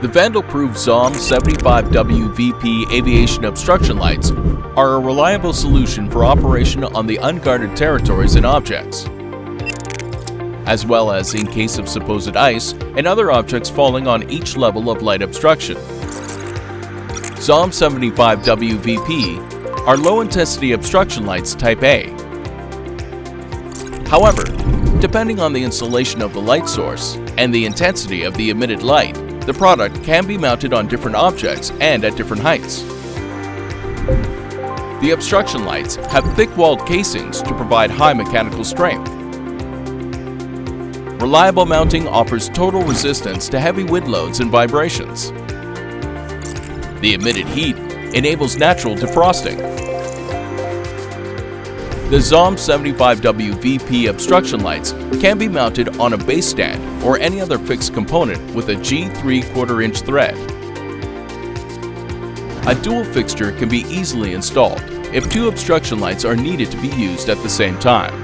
The vandal-proof ZOM 75W-VP aviation obstruction lights are a reliable solution for operation on the unguarded territories and objects, as well as in case of supposed ice and other objects falling on each level of light obstruction. ZOM 75W-VP are low-intensity obstruction lights Type A. However, depending on the installation of the light source and the intensity of the emitted light, the product can be mounted on different objects and at different heights. The obstruction lights have thick-walled casings to provide high mechanical strength. Reliable mounting offers total resistance to heavy wind loads and vibrations. The emitted heat enables natural defrosting. The ZOM 75W-VP obstruction lights can be mounted on a base stand or any other fixed component with a G 3/4 inch thread. A dual fixture can be easily installed if two obstruction lights are needed to be used at the same time.